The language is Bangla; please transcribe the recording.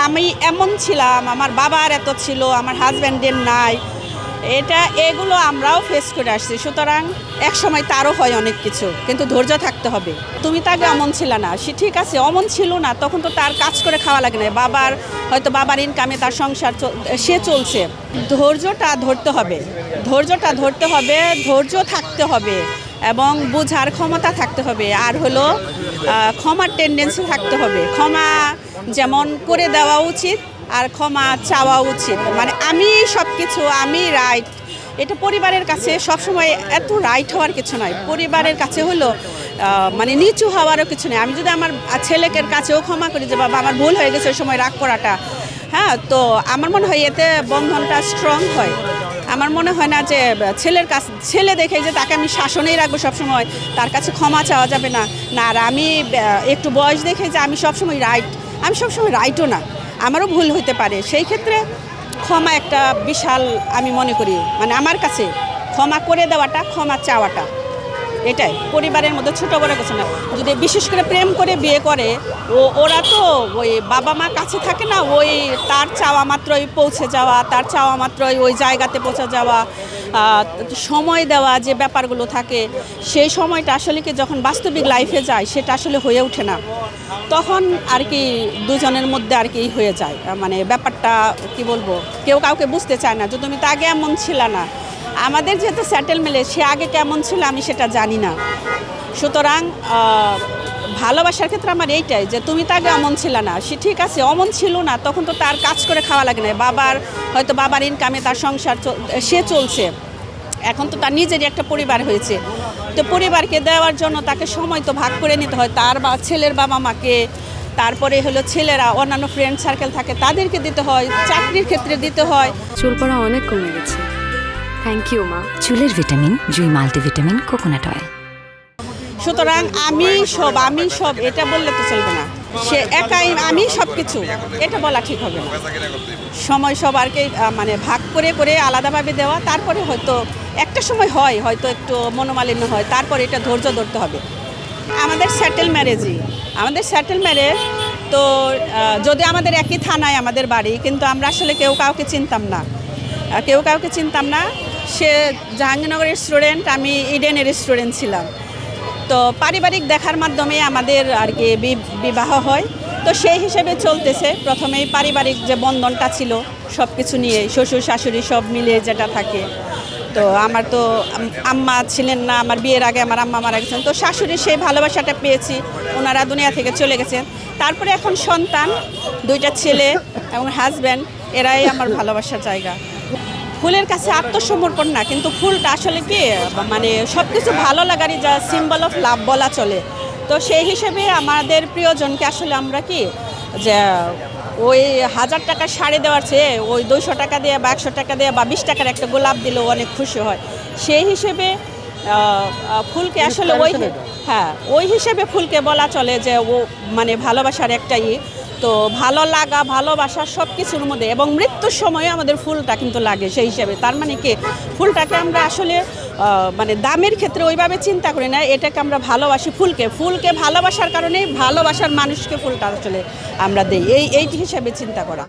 আমি এমন ছিলাম, আমার বাবার এত ছিল, আমার হাজব্যান্ডের নাই, এগুলো আমরাও ফেস করে আসছি। সুতরাং এক সময় তারও হয় অনেক কিছু, কিন্তু ধৈর্য থাকতে হবে। তুমি তাকে অমন ছিল না, সে ঠিক আছে অমন ছিল না, তখন তো তার কাজ করে খাওয়া লাগে না, বাবার ইনকামে তার সংসার সে চলছে। ধৈর্যটা ধরতে হবে, ধৈর্য থাকতে হবে এবং বোঝার ক্ষমতা থাকতে হবে। আর হলো ক্ষমার টেন্ডেন্সি থাকতে হবে। ক্ষমা যেমন করে দেওয়া উচিত আর ক্ষমা চাওয়া উচিত। মানে আমি সব কিছু, আমি রাইট, এটা পরিবারের কাছে সবসময় এত রাইট হওয়ার কিছু নয়। পরিবারের কাছে হলো মানে নিচু হওয়ারও কিছু নেই। আমি যদি আমার ছেলেকে কাছেও ক্ষমা করি যে বাবা আমার ভুল হয়ে গেছে ওই সময় রাগ করাটা, হ্যাঁ, তো আমার মনে হয় এতে বন্ধনটা স্ট্রং হয়। আমার মনে হয় না যে ছেলে দেখে যে তাকে আমি শাসনেই রাখবো সবসময়, তার কাছে ক্ষমা চাওয়া যাবে না। আর আমি একটু বয়স দেখে যে আমি সবসময় রাইটও না, আমারও ভুল হতে পারে। সেই ক্ষেত্রে ক্ষমা একটা বিশাল, আমি মনে করি মানে আমার কাছে ক্ষমা করে দেওয়াটা, ক্ষমা চাওয়াটা, এটাই পরিবারের মধ্যে ছোটো বড় কিছু না। যদি বিশেষ করে প্রেম করে বিয়ে করে, ওরা তো ওই বাবা মা কাছে থাকে না, ওই তার চাওয়া মাত্রই পৌঁছে যাওয়া, তার চাওয়া মাত্রই ওই জায়গাতে পৌঁছে যাওয়া, সময় দেওয়া যে ব্যাপারগুলো থাকে, সেই সময়টা আসলে কি যখন বাস্তবিক লাইফে যায় সেটা আসলে হয়ে ওঠে না। তখন আর কি দুজনের মধ্যে আর কি হয়ে যায়, মানে ব্যাপারটা কি বলবো, কেউ কাউকে বুঝতে চায় না যে তুমি তো আগে এমন ছিল না। আমাদের যেহেতু সেটেলমেন্টে সে আগে কেমন ছিল আমি সেটা জানি না। সুতরাং ভালোবাসার ক্ষেত্রে আমার এইটাই যে তুমি তো আগে অমন ছিল না, সে ঠিক আছে অমন ছিল না, তখন তো তার কাজ করে খাওয়া লাগে না, বাবার ইনকামে তার সংসার সে চলছে। এখন তো তার নিজেরই একটা পরিবার হয়েছে, তো পরিবারকে দেওয়ার জন্য তাকে সময় তো ভাগ করে নিতে হয়। তার ছেলের বাবা মাকে, তারপরে হলো ছেলেরা অন্যান্য ফ্রেন্ড সার্কেল থাকে তাদেরকে দিতে হয়, চাকরির ক্ষেত্রে দিতে হয়। চুল পড়া অনেক কমে গেছে, থ্যাংক ইউ মা। চুলের ভিটামিন জুই মাল্টিভিটামিন কোকোনাট অয়েল। সুতরাং আমি সব এটা বললে তো চলবে না, সে একাই আমি সব কিছু, এটা বলা ঠিক হবে না। সময় সবারকে মানে ভাগ করে করে আলাদাভাবে দেওয়া, তারপরে হয়তো একটা সময় হয়তো একটু মনোমালিন্য হয়, তারপরে এটা ধৈর্য ধরতে হবে। আমাদের সেটেল ম্যারেজ তো যদি আমাদের একই থানায় আমাদের বাড়ি, কিন্তু আমরা আসলে কেউ কাউকে চিনতাম না। সে জাহাঙ্গীরনগরের স্টুডেন্ট, আমি ইডেনের স্টুডেন্ট ছিলাম। তো পারিবারিক দেখার মাধ্যমে আমাদের আর কি বিবাহ হয়। তো সেই হিসেবে চলতেছে। প্রথমেই পারিবারিক যে বন্ধনটা ছিল সব কিছু নিয়ে, শ্বশুর শাশুড়ি সব মিলিয়ে যেটা থাকে। তো আমার তো আম্মা ছিলেন না, আমার বিয়ের আগে আমার আম্মা মারা গেছেন, তো শাশুড়ির সেই ভালোবাসাটা পেয়েছি, ওনারা দুনিয়া থেকে চলে গেছেন। তারপরে এখন সন্তান, 2টা ছেলে এবং হাজব্যান্ড, এরাই আমার ভালোবাসার জায়গা। ফুলের কাছে আত্মসমর্পণ না, কিন্তু ফুলটা আসলে কি মানে সব কিছু ভালো লাগারই যা সিম্বল অফ লাভ বলা চলে। তো সেই হিসেবে আমাদের প্রিয়জনকে আসলে আমরা কি যে ওই 1000 টাকার শাড়ি দেওয়ার চেয়ে ওই 200 টাকা দিয়ে বা 100 টাকা দিয়ে বা 20 টাকার একটা গোলাপ দিলেও অনেক খুশি হয়। সেই হিসেবে ফুলকে আসলে ওই হিসেবে ফুলকে বলা চলে যে ও মানে ভালোবাসার একটাই। তো ভালো লাগা, ভালোবাসা সব কিছুর মধ্যে, এবং মৃত্যুর সময়ে আমাদের ফুলটা কিন্তু লাগে সেই হিসেবে। তার মানে কি ফুলটাকে আমরা আসলে মানে দামের ক্ষেত্রে ওইভাবে চিন্তা করি না, এটাকে আমরা ভালোবাসি। ফুলকে ভালোবাসার কারণে ভালোবাসার মানুষকে ফুলটা আসলে আমরা দিই, এই হিসেবে চিন্তা করা।